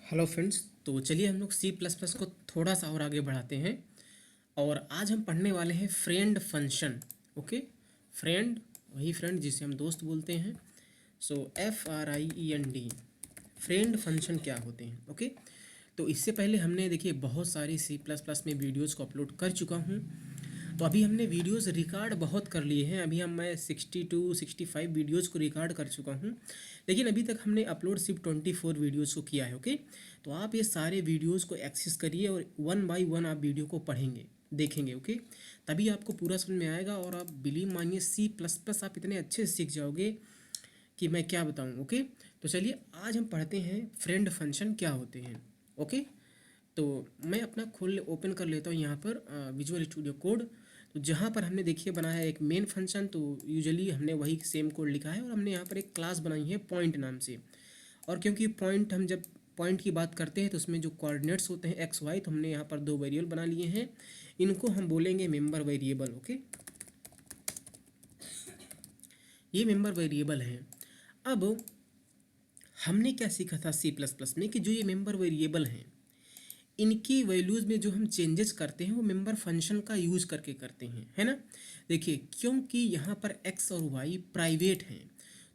Hello friends. तो चलिए हम लोग सी प्लस प्लस को थोड़ा सा और आगे बढ़ाते हैं और आज हम पढ़ने वाले हैं फ्रेंड फंक्शन। ओके, फ्रेंड, वही फ्रेंड जिसे हम दोस्त बोलते हैं। सो FRIEND, फ्रेंड फंक्शन क्या होते हैं। ओके, तो इससे पहले हमने देखिए बहुत सारी सी प्लस प्लस में वीडियोज़ को अपलोड कर चुका हूँ। तो अभी हमने वीडियोस रिकॉर्ड बहुत कर लिए हैं। अभी मैं 60 to 65 वीडियोज़ को रिकॉर्ड कर चुका हूँ, लेकिन अभी तक हमने अपलोड सिर्फ 24 वीडियोज़ को किया है। ओके, तो आप ये सारे वीडियोज़ को एक्सेस करिए और वन बाय वन आप वीडियो को पढ़ेंगे, देखेंगे। ओके, तभी आपको पूरा समझ में आएगा और आप बिलीव मानिए सी प्लस प्लस आप इतने अच्छे से सीख जाओगे कि मैं क्या बताऊँ। ओके, तो चलिए आज हम पढ़ते हैं फ्रेंड फंक्शन क्या होते हैं। ओके, तो मैं अपना खोल ओपन कर लेता हूँ यहाँ पर विजुअल स्टूडियो कोड। तो जहाँ पर हमने देखिए बनाया है एक मेन फंक्शन, तो यूजुअली हमने वही सेम कोड लिखा है और हमने यहाँ पर एक क्लास बनाई है पॉइंट नाम से। और क्योंकि पॉइंट, हम जब पॉइंट की बात करते हैं तो उसमें जो कोऑर्डिनेट्स होते हैं एक्स वाई, तो हमने यहाँ पर दो वेरिएबल बना लिए हैं। इनको हम बोलेंगे मेंबर वेरिएबल। ओके, ये मेंबर वेरिएबल हैं। अब हमने क्या सीखा था सी प्लस प्लस में कि जो ये मेंबर वेरिएबल हैं इनकी वैल्यूज़ में जो हम चेंजेस करते हैं वो मेंबर फंक्शन का यूज़ करके करते हैं, है ना। देखिए, क्योंकि यहाँ पर एक्स और वाई प्राइवेट हैं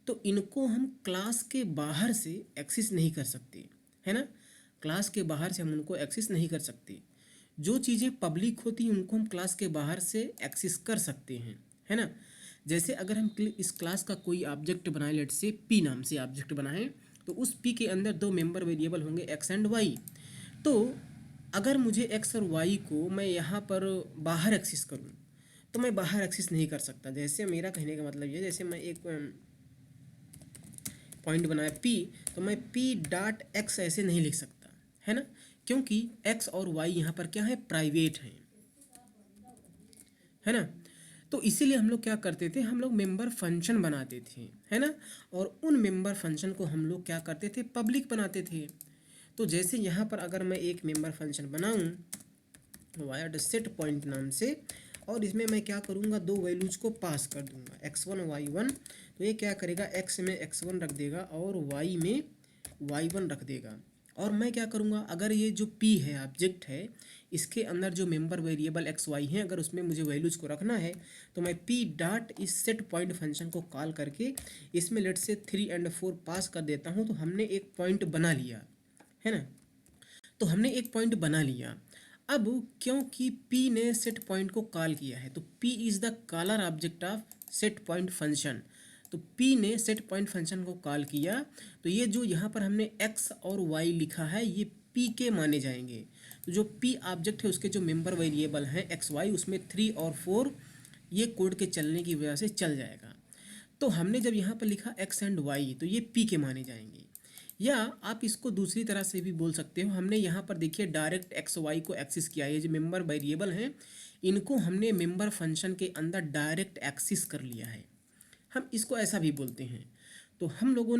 तो इनको हम क्लास के बाहर से एक्सेस नहीं कर सकते, है ना। क्लास के बाहर से हम उनको एक्सेस नहीं कर सकते। जो चीज़ें पब्लिक होती हैं उनको हम क्लास के बाहर से एक्सेस कर सकते हैं, है ना। जैसे अगर हम इस क्लास का कोई ऑब्जेक्ट बनाए, लेट से पी नाम से ऑब्जेक्ट बनाएं, तो उस पी के अंदर दो मेंबर वेरिएबल होंगे एक्स एंड वाई। तो अगर मुझे एक्स और वाई को मैं यहाँ पर बाहर एक्सेस करूँ तो मैं बाहर एक्सेस नहीं कर सकता। जैसे मेरा कहने का मतलब ये, जैसे मैं एक पॉइंट बनाया पी, तो मैं पी डॉट एक्स ऐसे नहीं लिख सकता, है ना, क्योंकि एक्स और वाई यहाँ पर क्या है, प्राइवेट हैं, है ना। तो इसीलिए हम लोग क्या करते थे, हम लोग मेंबर फंक्शन बनाते थे, है ना। और उन मेंबर फंक्शन को हम लोग क्या करते थे, पब्लिक बनाते थे। तो जैसे यहाँ पर अगर मैं एक मेंबर फंक्शन बनाऊँ वाया सेट पॉइंट नाम से, और इसमें मैं क्या करूँगा, दो वैल्यूज़ को पास कर दूँगा x1 y1। तो ये क्या करेगा, x में x1 रख देगा और y में y1 रख देगा। और मैं क्या करूँगा, अगर ये जो p है ऑब्जेक्ट है, इसके अंदर जो मेंबर वेरिएबल एक्स वाई हैं, अगर उसमें मुझे वैल्यूज़ को रखना है तो मैं p डॉट इस सेट पॉइंट फंक्शन को कॉल करके इसमें लेट से 3 और 4 पास कर देता हूँ। तो हमने एक पॉइंट बना लिया, है ना। तो हमने एक पॉइंट बना लिया। अब क्योंकि p ने सेट पॉइंट को कॉल किया है तो p is the caller object of set point function. तो p ने सेट पॉइंट फंक्शन को कॉल किया, तो ये जो यहाँ पर हमने x और y लिखा है ये p के माने जाएंगे। तो जो p ऑब्जेक्ट है उसके जो मेंबर वेरिएबल हैं एक्स वाई, उसमें 3 और 4 ये कोड के चलने की वजह से चल जाएगा। तो हमने जब यहाँ पर लिखा x एंड y तो ये p के माने जाएंगे। या आप इसको दूसरी तरह से भी बोल सकते हो, हमने यहाँ पर देखिए डायरेक्ट एक्स वाई को एक्सेस किया है। ये जो मेंबर वेरिएबल हैं इनको हमने मेंबर फंक्शन के अंदर डायरेक्ट एक्सेस कर लिया है, हम इसको ऐसा भी बोलते हैं। तो हम लोगों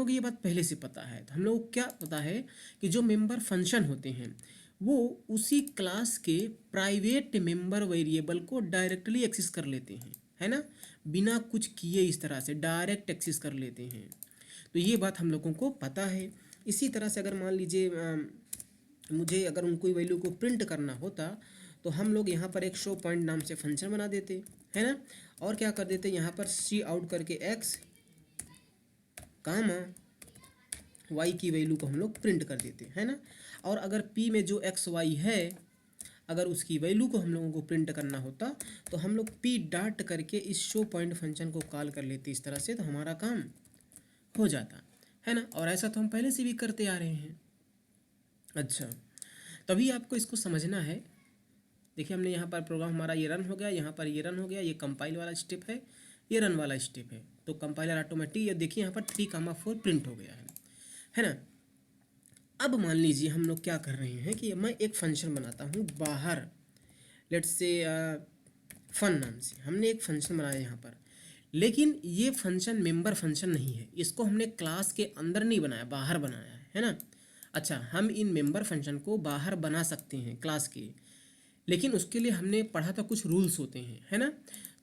को ये बात पहले से पता है। तो हम लोगों को क्या पता है कि जो मेंबर फंक्शन होते हैं वो उसी क्लास के प्राइवेट मेंबर वेरिएबल को डायरेक्टली एक्सेस कर लेते हैं, है ना, बिना कुछ किए इस तरह से डायरेक्ट एक्सेस कर लेते हैं। तो ये बात हम लोगों को पता है। इसी तरह से अगर मान लीजिए मुझे अगर उनको वैल्यू को प्रिंट करना होता तो हम लोग यहाँ पर एक शो पॉइंट नाम से फंक्शन बना देते, है ना। और क्या कर देते, यहाँ पर सी आउट करके एक्स कामा वाई की वैल्यू को हम लोग प्रिंट कर देते, है ना। और अगर पी में जो एक्स वाई है अगर उसकी वैल्यू को हम लोगों को प्रिंट करना होता तो हम लोग पी डॉट करके इस शो पॉइंट फंक्शन को कॉल कर लेते इस तरह से, तो हमारा काम हो जाता, है ना। और ऐसा तो हम पहले से भी करते आ रहे हैं। अच्छा, तभी आपको इसको समझना है। देखिए, हमने यहाँ पर प्रोग्राम हमारा ये रन हो गया, यहाँ पर ये रन हो गया, ये कंपाइल वाला स्टेप है, ये रन वाला स्टेप है। तो कंपाइलर ऑटोमेटिक, ये देखिए यहाँ पर 3, 4 प्रिंट हो गया है ना। अब मान लीजिए हम लोग क्या कर रहे हैं कि मैं एक फंक्शन बनाता हूँ बाहर, लेट्स से फन नाम से हमने एक फंक्शन बनाया यहाँ पर, लेकिन ये फंक्शन मेंबर फंक्शन नहीं है। इसको हमने क्लास के अंदर नहीं बनाया, बाहर बनाया है ना। अच्छा, हम इन मेंबर फंक्शन को बाहर बना सकते हैं क्लास के, लेकिन उसके लिए हमने पढ़ा था कुछ रूल्स होते हैं, है ना।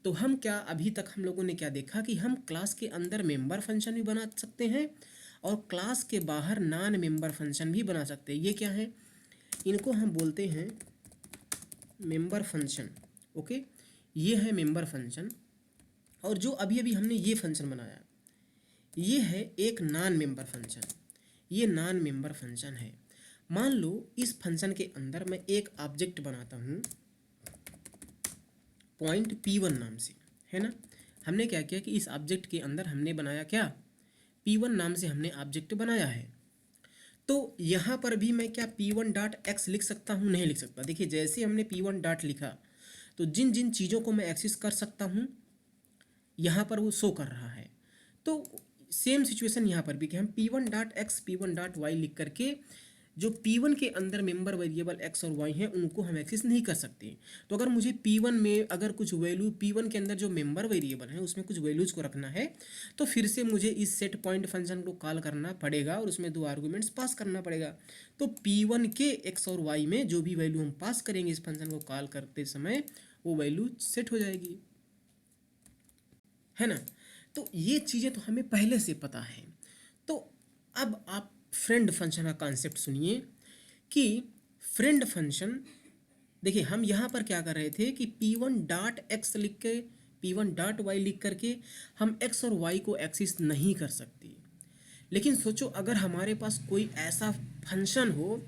तो हम क्या, अभी तक हम लोगों ने क्या देखा कि हम क्लास के अंदर मेंबर फंक्शन भी बना सकते हैं और क्लास के बाहर नॉन मेंबर फंक्शन भी बना सकते हैं। ये क्या है, इनको हम बोलते हैं मेंबर फंक्शन। ओके, ये है मेंबर फंक्शन। और जो अभी अभी हमने ये फंक्शन बनाया, ये है एक नॉन मेंबर फंक्शन। ये नॉन मेंबर फंक्शन है। मान लो इस फंक्शन के अंदर मैं एक ऑब्जेक्ट बनाता हूँ पॉइंट P1 नाम से, है ना। हमने क्या किया कि इस ऑब्जेक्ट के अंदर हमने बनाया क्या, P1 नाम से हमने ऑब्जेक्ट बनाया है। तो यहाँ पर भी मैं क्या P1 डॉट एक्स लिख सकता हूँ, नहीं लिख सकता। देखिए जैसे हमने P1 डॉट लिखा तो जिन जिन चीज़ों को मैं एक्सेस कर सकता हूँ यहाँ पर वो शो कर रहा है। तो सेम सिचुएशन यहाँ पर भी कि हम P1 dot X P1 dot Y लिख करके जो P1 के अंदर मेंबर वेरिएबल x और y हैं उनको हम एक्सेस नहीं कर सकते। तो अगर मुझे P1 में अगर कुछ वैल्यू, P1 के अंदर जो मेंबर वेरिएबल है उसमें कुछ वैल्यूज़ को रखना है, तो फिर से मुझे इस सेट पॉइंट फंक्शन को कॉल करना पड़ेगा और उसमें 2 आर्गूमेंट्स पास करना पड़ेगा। तो P1 के x और y में जो भी वैल्यू हम पास करेंगे इस फंक्शन को कॉल करते समय वो वैल्यू सेट हो जाएगी, है ना। तो ये चीज़ें तो हमें पहले से पता है। तो अब आप फ्रेंड फंक्शन का कॉन्सेप्ट सुनिए कि फ्रेंड फंक्शन, देखिए हम यहाँ पर क्या कर रहे थे कि P1 डॉट एक्स लिख के P1 डॉट वाई लिख करके हम x और y को एक्सेस नहीं कर सकते। लेकिन सोचो अगर हमारे पास कोई ऐसा फंक्शन हो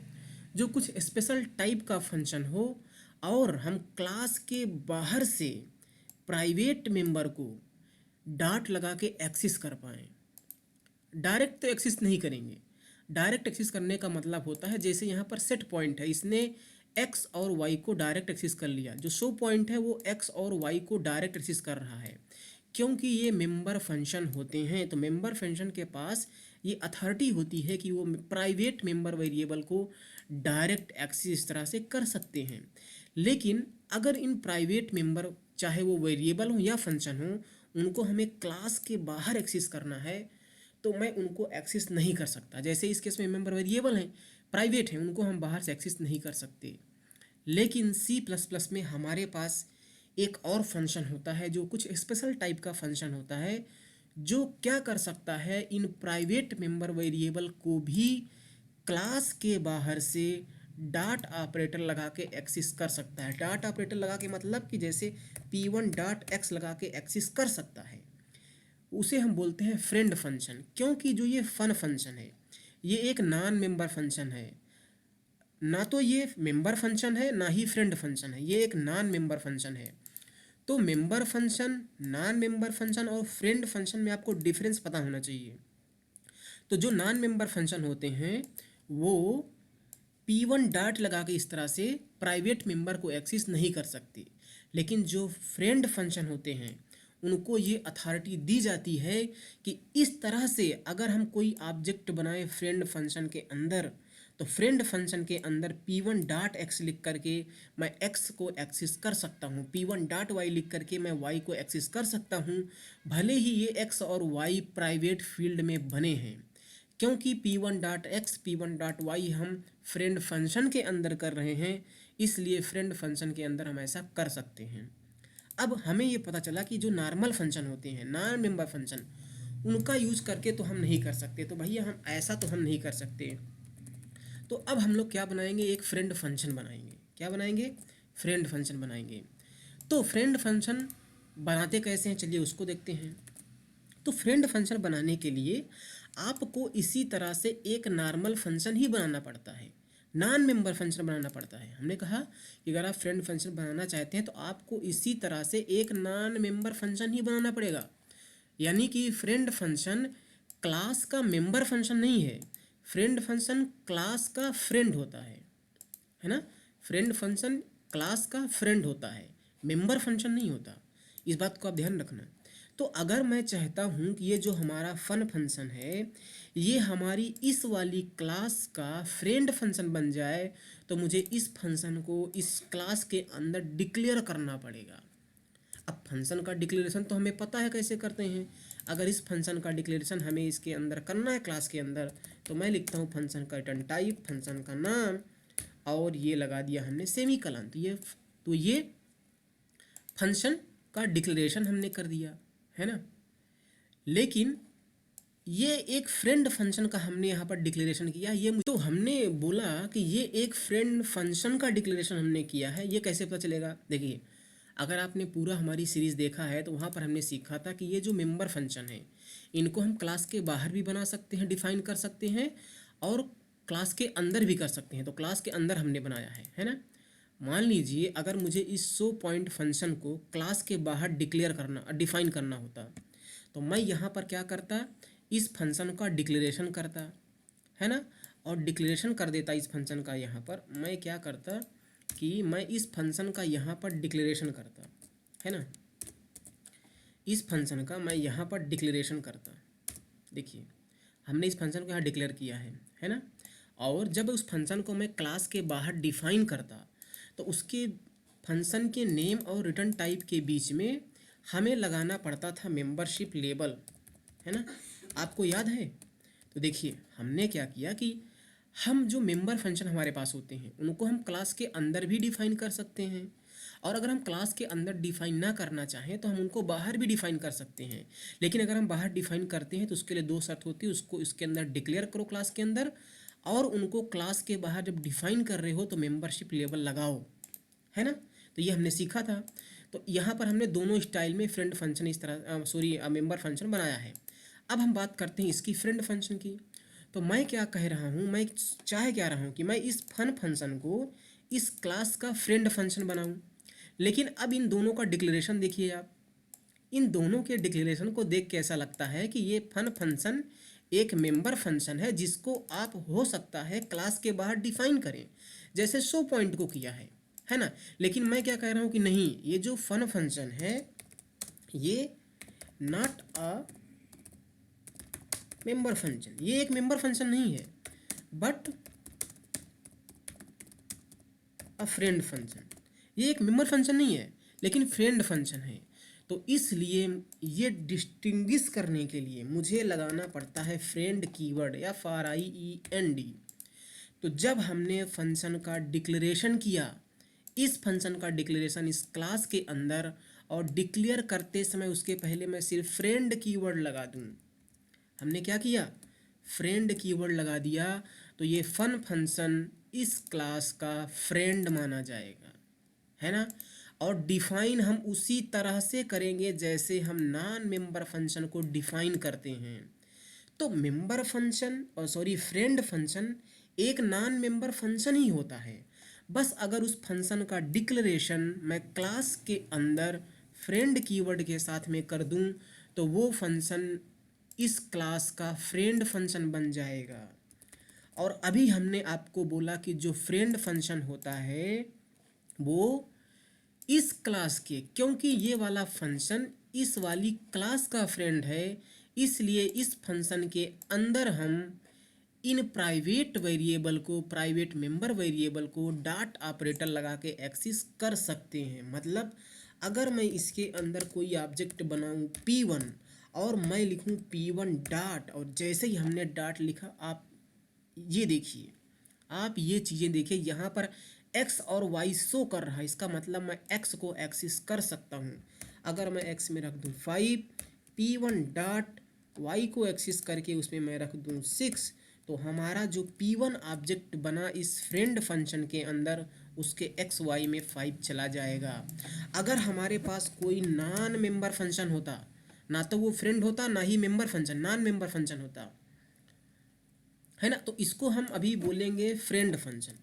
जो कुछ स्पेशल टाइप का फंक्शन हो और हम क्लास के बाहर से प्राइवेट मेंबर को डॉट लगा के एक्सेस कर पाएँ। डायरेक्ट तो एक्सेस नहीं करेंगे। डायरेक्ट एक्सेस करने का मतलब होता है जैसे यहाँ पर सेट पॉइंट है, इसने एक्स और वाई को डायरेक्ट एक्सेस कर लिया। जो शो पॉइंट है वो एक्स और वाई को डायरेक्ट एक्सेस कर रहा है क्योंकि ये मेंबर फंक्शन होते हैं। तो मेंबर फंक्शन के पास ये अथॉरिटी होती है कि वो प्राइवेट मेंबर वेरिएबल को डायरेक्ट एक्सेस इस तरह से कर सकते हैं। लेकिन अगर इन प्राइवेट मेंबर चाहे वो वेरिएबल हो या फंक्शन हो उनको हमें क्लास के बाहर एक्सेस करना है तो मैं उनको एक्सेस नहीं कर सकता। जैसे इस केस में मेंबर वेरिएबल हैं, प्राइवेट हैं, उनको हम बाहर से एक्सेस नहीं कर सकते। लेकिन C++ में हमारे पास एक और फंक्शन होता है जो कुछ स्पेशल टाइप का फंक्शन होता है जो क्या कर सकता है, इन प्राइवेट मेंबर वेरिएबल को भी क्लास के बाहर से डॉट ऑपरेटर लगा के एक्सेस कर सकता है। डॉट ऑपरेटर लगा के मतलब कि जैसे P1 डॉट एक्स लगा के एक्सेस कर सकता है, उसे हम बोलते हैं फ्रेंड फंक्शन। क्योंकि जो ये फन फंक्शन है ये एक नॉन मेंबर फंक्शन है, ना तो ये मेंबर फंक्शन है ना ही फ्रेंड फंक्शन है, ये एक नॉन मेंबर फंक्शन है। तो member function, non member function और फ्रेंड फंक्शन में आपको डिफरेंस पता होना चाहिए। तो जो नॉन मेंबर फंक्शन होते हैं वो P1 डॉट लगा के इस तरह से प्राइवेट मेंबर को एक्सेस नहीं कर सकती। लेकिन जो फ्रेंड फंक्शन होते हैं उनको ये अथॉरिटी दी जाती है कि इस तरह से अगर हम कोई ऑब्जेक्ट बनाए फ्रेंड फंक्शन के अंदर तो फ्रेंड फंक्शन के अंदर P1 डॉट एक्स लिख करके मैं x को एक्सेस कर सकता हूँ, P1 डॉट वाई लिख करके मैं y को एक्सेस कर सकता हूँ, भले ही ये x और y प्राइवेट फील्ड में बने हैं। क्योंकि P1 dot X P1 dot Y हम फ्रेंड फंक्शन के अंदर कर रहे हैं, इसलिए फ्रेंड फंक्शन के अंदर हम ऐसा कर सकते हैं। अब हमें ये पता चला कि जो नॉर्मल फंक्शन होते हैं, नॉन मेंबर फंक्शन, उनका यूज करके तो हम नहीं कर सकते। तो भैया हम ऐसा तो हम नहीं कर सकते। तो अब हम लोग क्या बनाएंगे, एक फ्रेंड फंक्शन बनाएंगे। क्या बनाएंगे, फ्रेंड फंक्शन बनाएंगे। तो फ्रेंड फंक्शन बनाते कैसे हैं चलिए उसको देखते हैं। तो फ्रेंड फंक्शन बनाने के लिए आपको इसी तरह से एक नॉर्मल फंक्शन ही बनाना पड़ता है, नॉन मेंबर फंक्शन बनाना पड़ता है। हमने कहा कि अगर आप फ्रेंड फंक्शन बनाना चाहते हैं तो आपको इसी तरह से एक नॉन मेंबर फंक्शन ही बनाना पड़ेगा। यानी कि फ्रेंड फंक्शन क्लास का मेंबर फंक्शन नहीं है, फ्रेंड फंक्शन क्लास का फ्रेंड होता है ना। फ्रेंड फंक्शन क्लास का फ्रेंड होता है, मेंबर फंक्शन नहीं होता। इस बात को आप ध्यान रखना। तो अगर मैं चाहता हूँ कि ये जो हमारा फन फंक्शन है ये हमारी इस वाली क्लास का फ्रेंड फंक्शन बन जाए तो मुझे इस फंक्शन को इस क्लास के अंदर डिक्लेयर करना पड़ेगा। अब फंक्शन का डिक्लेरेशन तो हमें पता है कैसे करते हैं। अगर इस फंक्शन का डिक्लेरेशन हमें इसके अंदर करना है क्लास के अंदर तो मैं लिखता हूँ फंक्शन का रिटर्न टाइप, फंक्शन का नाम, और ये लगा दिया हमने सेमीकोलन। तो ये फंक्शन का डिक्लेरेशन हमने कर दिया, है ना। लेकिन ये एक फ्रेंड फंक्शन का हमने यहाँ पर डिक्लेरेशन किया, ये तो हमने बोला कि ये एक फ्रेंड फंक्शन का डिक्लेरेशन हमने किया है। ये कैसे पता चलेगा? देखिए, अगर आपने पूरा हमारी सीरीज़ देखा है तो वहाँ पर हमने सीखा था कि ये जो मेंबर फंक्शन है इनको हम क्लास के बाहर भी बना सकते हैं, डिफाइन कर सकते हैं, और क्लास के अंदर भी कर सकते हैं। तो क्लास के अंदर हमने बनाया है ना। मान लीजिए अगर मुझे इस शो पॉइंट फंक्शन को क्लास के बाहर डिक्लेयर करना, डिफाइन करना होता, तो मैं यहाँ पर क्या करता, इस फंक्शन का डिक्लेरेशन करता, है ना। और डिक्लेरेशन कर देता इस फंक्शन का। यहाँ पर मैं क्या करता कि मैं इस फंक्शन का यहाँ पर डिक्लेरेशन करता, है ना। इस फंक्शन का मैं यहाँ पर डिक्लेरेशन करता। देखिए, हमने इस फंक्शन को यहाँ डिक्लेयर किया है ना। और जब उस फंक्शन को मैं क्लास के बाहर डिफाइन करता तो उसके फंक्शन के नेम और रिटर्न टाइप के बीच में हमें लगाना पड़ता था मेंबरशिप लेबल, है ना। आपको याद है? तो देखिए, हमने क्या किया कि हम जो मेंबर फंक्शन हमारे पास होते हैं उनको हम क्लास के अंदर भी डिफाइन कर सकते हैं, और अगर हम क्लास के अंदर डिफाइन ना करना चाहें तो हम उनको बाहर भी डिफाइन कर सकते हैं। लेकिन अगर हम बाहर डिफाइन करते हैं तो उसके लिए दो शर्त होती है, उसको इसके अंदर डिक्लेयर करो क्लास के अंदर, और उनको क्लास के बाहर जब डिफाइन कर रहे हो तो मेंबरशिप लेबल लगाओ, है ना। तो ये हमने सीखा था। तो यहाँ पर हमने दोनों स्टाइल में फ्रेंड फंक्शन इस तरह मेंबर फंक्शन बनाया है। अब हम बात करते हैं इसकी फ्रेंड फंक्शन की। तो मैं क्या कह रहा हूँ, मैं चाह क्या रहा हूँ कि मैं इस फन फंक्शन को इस क्लास का फ्रेंड फंक्शन बनाऊँ। लेकिन अब इन दोनों का डिक्लेरेशन देखिए आप, इन दोनों के डिक्लेरेशन को देख के ऐसा लगता है कि ये फन फंक्शन एक मेंबर फंक्शन है जिसको आप हो सकता है क्लास के बाहर डिफाइन करें, जैसे शो पॉइंट को किया है ना। लेकिन मैं क्या कह रहा हूँ कि नहीं, ये जो फन फंक्शन है ये नॉट अ मेंबर फंक्शन, ये एक मेंबर फंक्शन नहीं है, बट अ फ्रेंड फंक्शन। ये एक मेंबर फंक्शन नहीं है लेकिन फ्रेंड फंक्शन है। तो इसलिए ये डिस्टिंग्विश करने के लिए मुझे लगाना पड़ता है फ्रेंड कीवर्ड या FRIEND। तो जब हमने फंक्शन का डिक्लेरेशन किया, इस फंक्शन का डिक्लेरेशन इस क्लास के अंदर, और डिक्लेयर करते समय उसके पहले मैं सिर्फ फ्रेंड कीवर्ड लगा दूं, हमने क्या किया, फ्रेंड कीवर्ड लगा दिया, तो ये फन फंक्शन इस क्लास का फ्रेंड माना जाएगा, है ना। और डिफाइन हम उसी तरह से करेंगे जैसे हम नॉन मेंबर फंक्शन को डिफाइन करते हैं। तो मेंबर फंक्शन और फ्रेंड फंक्शन एक नॉन मेंबर फंक्शन ही होता है, बस अगर उस फंक्शन का डिक्लेरेशन मैं क्लास के अंदर फ्रेंड कीवर्ड के साथ में कर दूं तो वो फंक्शन इस क्लास का फ्रेंड फंक्शन बन जाएगा। और अभी हमने आपको बोला कि जो फ्रेंड फंक्शन होता है वो इस क्लास के, क्योंकि ये वाला फंक्शन इस वाली क्लास का फ्रेंड है, इसलिए इस फंक्शन के अंदर हम इन प्राइवेट वेरिएबल को, private member variable co dot operator लगा के एक्सेस कर सकते हैं। मतलब अगर मैं इसके अंदर कोई ऑब्जेक्ट बनाऊं P1 और मैं लिखूं P1 डॉट, और जैसे ही हमने डॉट लिखा, आप ये देखिए, आप ये चीज़ें देखिए, यहाँ पर x और y शो कर रहा है, इसका मतलब मैं x को एक्सेस कर सकता हूँ। अगर मैं x में रख दूँ 5, P1 डॉट y को एक्सेस करके उसमें मैं रख दूँ 6, तो हमारा जो P1 ऑब्जेक्ट बना इस फ्रेंड फंक्शन के अंदर, उसके x y में 5 चला जाएगा। अगर हमारे पास कोई नॉन मेंबर फंक्शन होता, ना तो वो फ्रेंड होता ना ही member function, non member function होता, है ना। तो इसको हम अभी बोलेंगे फ्रेंड फंक्शन,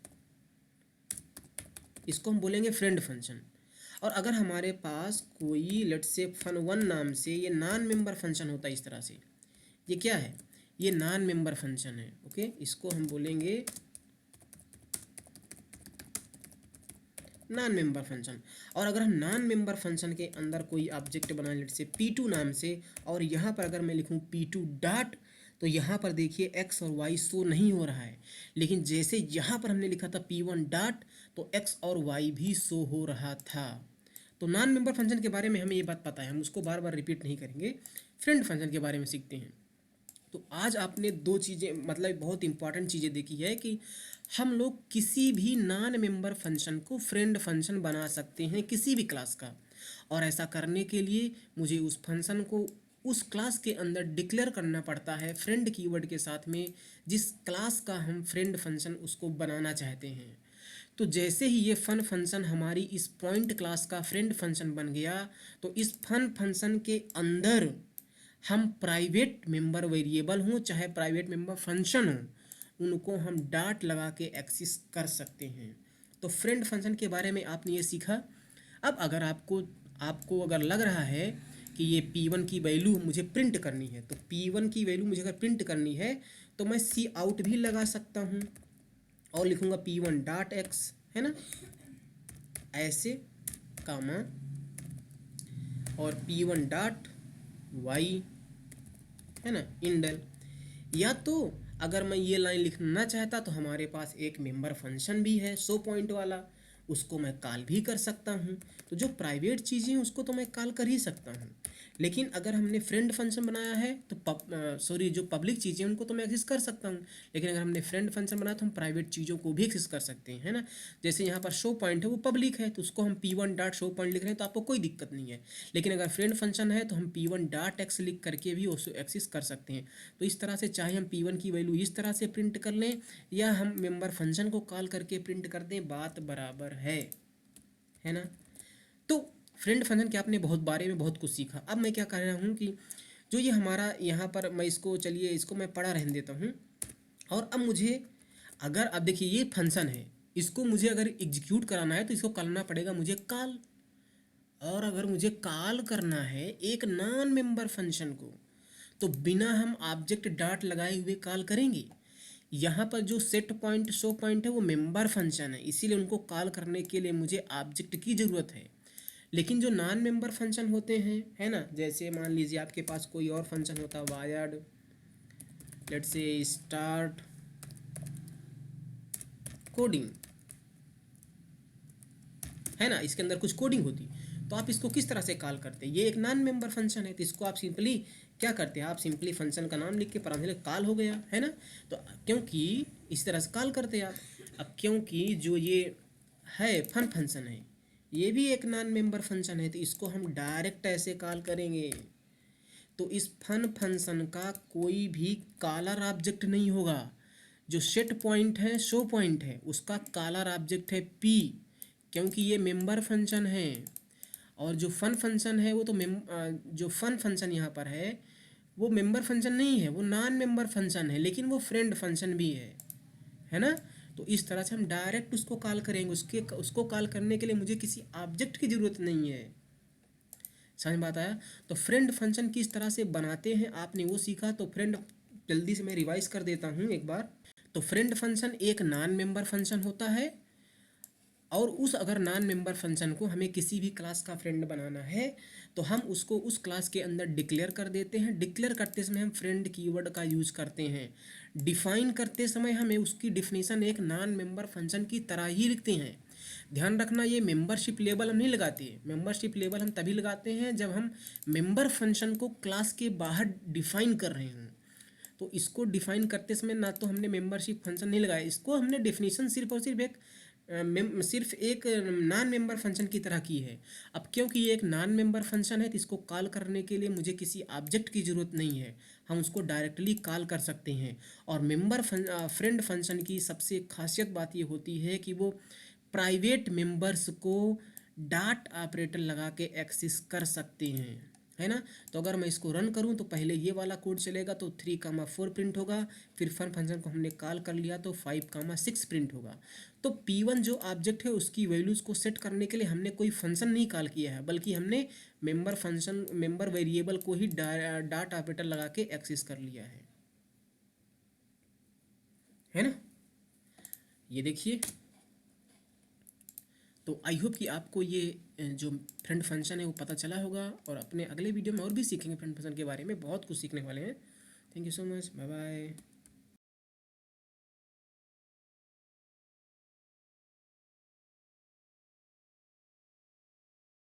इसको हम बोलेंगे फ्रेंड फंक्शन। और अगर हमारे पास कोई लेट्स से fun1 नाम से ये नॉन मेंबर फंक्शन होता है इस तरह से, ये क्या है, ये नॉन मेंबर फंक्शन है, ओके, इसको हम बोलेंगे नॉन मेंबर फंक्शन। और अगर हम नॉन मेंबर फंक्शन के अंदर कोई ऑब्जेक्ट बना लेट से P2 नाम से, और यहाँ पर अगर मैं लिखूँ P2 डॉट, तो यहाँ पर देखिए x और y शो नहीं हो रहा है, लेकिन जैसे यहाँ पर हमने लिखा था P1 डॉट तो x और y भी शो हो रहा था। तो नॉन मेंबर फंक्शन के बारे में हमें ये बात पता है, हम उसको बार बार रिपीट नहीं करेंगे, फ्रेंड फंक्शन के बारे में सीखते हैं। तो आज आपने दो चीज़ें, मतलब बहुत इंपॉर्टेंट चीज़ें देखी है कि हम लोग किसी भी नॉन मेंबर फंक्शन को फ्रेंड फंक्शन बना सकते हैं किसी भी क्लास का। और ऐसा करने के लिए मुझे उस फंक्शन को उस क्लास के अंदर डिक्लेयर करना पड़ता है फ्रेंड कीवर्ड के साथ में, जिस क्लास का हम फ्रेंड फंक्शन उसको बनाना चाहते हैं। तो जैसे ही ये फन फंक्शन हमारी इस पॉइंट क्लास का फ्रेंड फंक्शन बन गया, तो इस फन फंक्शन के अंदर हम प्राइवेट मेंबर वेरिएबल हों चाहे प्राइवेट मेंबर फंक्शन हो, उनको हम डॉट लगा के एक्सेस कर सकते हैं। तो फ्रेंड फंक्शन के बारे में आपने ये सीखा। अब अगर आपको आपको अगर लग रहा है कि ये P1 की वैल्यू मुझे प्रिंट करनी है, तो P1 की वैल्यू मुझे अगर प्रिंट करनी है तो मैं सी आउट भी लगा सकता हूँ और लिखूँगा P1 डॉट एक्स, है ना, ऐसे कामा, और P1 डॉट वाई, है ना, इंडल। या तो अगर मैं ये लाइन लिखना चाहता तो हमारे पास एक मेंबर फंक्शन भी है शो पॉइंट वाला, उसको मैं कॉल भी कर सकता हूँ। तो जो प्राइवेट चीज़ें हैं उसको तो मैं कॉल कर ही सकता हूँ, लेकिन अगर हमने फ्रेंड फंक्शन बनाया है तो सॉरी जो पब्लिक चीज़ें उनको तो मैं एक्सेस कर सकता हूँ, लेकिन अगर हमने फ्रेंड फंक्शन बनाया तो हम प्राइवेट चीज़ों को भी एक्सेस कर सकते हैं, है ना। जैसे यहाँ पर शो पॉइंट है वो पब्लिक है तो उसको हम P1 डॉट शो पॉइंट लिख रहे हैं तो आपको कोई दिक्कत नहीं है, लेकिन अगर फ्रेंड फंक्शन है तो हम P1 डॉट एक्स लिख करके भी उसको एक्सेस कर सकते हैं। तो इस तरह से चाहे हम P1 की वैल्यू इस तरह से प्रिंट कर लें या हम मेंबर फंक्शन को कॉल करके प्रिंट कर दें, बात बराबर है ना। तो फ्रेंड फंक्शन के आपने बहुत बारे में बहुत कुछ सीखा। अब मैं क्या कर रहा हूँ कि जो ये हमारा यहाँ पर मैं इसको चलिए इसको मैं पढ़ा रहने देता हूँ, और अब मुझे अगर अब देखिए ये फंक्शन है, इसको मुझे अगर एग्जीक्यूट कराना है तो इसको करना पड़ेगा मुझे कॉल, और अगर मुझे कॉल करना है एक नॉन मेंबर फंक्शन को तो बिना हम ऑब्जेक्ट डॉट लगाए हुए कॉल करेंगे। यहाँ पर जो सेट पॉइंट शो पॉइंट है वो मेंबर फंक्शन है, इसीलिए उनको कॉल करने के लिए मुझे ऑब्जेक्ट की ज़रूरत है। लेकिन जो नॉन मेंबर फंक्शन होते हैं, है ना, जैसे मान लीजिए आपके पास कोई और फंक्शन होता है wired, let's say start coding, है ना, इसके अंदर कुछ कोडिंग होती, तो आप इसको किस तरह से कॉल करते हैं, ये एक नॉन मेंबर फंक्शन है, तो इसको आप सिंपली क्या करते हैं, आप सिंपली फंक्शन का नाम लिख के प्रारंभिक कॉल हो गया, है ना। तो क्योंकि इस तरह से कॉल करते हैं आप। अब क्योंकि जो ये है फन फंक्शन है ये भी एक नॉन मेंबर फंक्शन है, तो इसको हम डायरेक्ट ऐसे कॉल करेंगे। तो इस फन फंक्शन का कोई भी कॉलर ऑब्जेक्ट नहीं होगा। जो सेट पॉइंट है शो पॉइंट है उसका कॉलर ऑब्जेक्ट है पी, क्योंकि ये मेंबर फंक्शन है। और जो फन फंक्शन है वो तो जो फन फंक्शन यहाँ पर है वो मेंबर फंक्शन नहीं है, वो नॉन मेंबर फंक्शन है, लेकिन वो फ्रेंड फंक्शन भी है ना। तो इस तरह से हम डायरेक्ट उसको कॉल करेंगे, उसको कॉल करने के लिए मुझे किसी ऑब्जेक्ट की ज़रूरत नहीं है। समझ बात आया। तो फ्रेंड फंक्शन किस तरह से बनाते हैं आपने वो सीखा। तो फ्रेंड जल्दी से मैं रिवाइज कर देता हूँ एक बार। तो फ्रेंड फंक्शन एक नॉन मेंबर फंक्शन होता है, और उस अगर नॉन मेंबर फंक्शन को हमें किसी भी क्लास का फ्रेंड बनाना है तो हम उसको उस क्लास के अंदर डिक्लेयर कर देते हैं। डिक्लेयर करते समय हम फ्रेंड कीवर्ड का यूज़ करते हैं। डिफाइन करते समय हमें उसकी डिफिनीशन एक नॉन मेंबर फंक्शन की तरह ही लिखते हैं। ध्यान रखना ये मेंबरशिप लेबल हम नहीं लगाते, मेंबरशिप लेबल हम तभी लगाते हैं जब हम मेंबर फंक्शन को क्लास के बाहर डिफाइन कर रहे हों। तो इसको डिफाइन करते समय ना तो हमने मेंबरशिप फंक्शन नहीं लगाया, इसको हमने डेफिनेशन सिर्फ और सिर्फ सिर्फ एक नॉन मेंबर फंक्शन की तरह की है। अब क्योंकि ये एक नॉन मेंबर फंक्शन है तो इसको कॉल करने के लिए मुझे किसी ऑब्जेक्ट की ज़रूरत नहीं है, हम उसको डायरेक्टली कॉल कर सकते हैं। और फ्रेंड फंक्शन की सबसे खासियत बात ये होती है कि वो private members co dot operator लगा के एक्सेस कर सकते हैं, है ना। तो अगर मैं इसको रन करूं तो पहले ये वाला कोड चलेगा तो 3,4 प्रिंट होगा, फिर फन फंक्शन को हमने कॉल कर लिया तो 5,6 प्रिंट होगा। तो P1 जो ऑब्जेक्ट है उसकी वैल्यूज़ को सेट करने के लिए हमने कोई फंक्शन नहीं कॉल किया है, बल्कि हमने मेंबर वेरिएबल को ही डॉट ऑपरेटर लगा के एक्सेस कर लिया है ना। ये देखिए। तो आई होप कि आपको ये जो फ्रेंड फंक्शन है वो पता चला होगा, और अपने अगले वीडियो में और भी सीखेंगे फ्रेंड फंक्शन के बारे में, बहुत कुछ सीखने वाले हैं। Thank you so much, bye bye.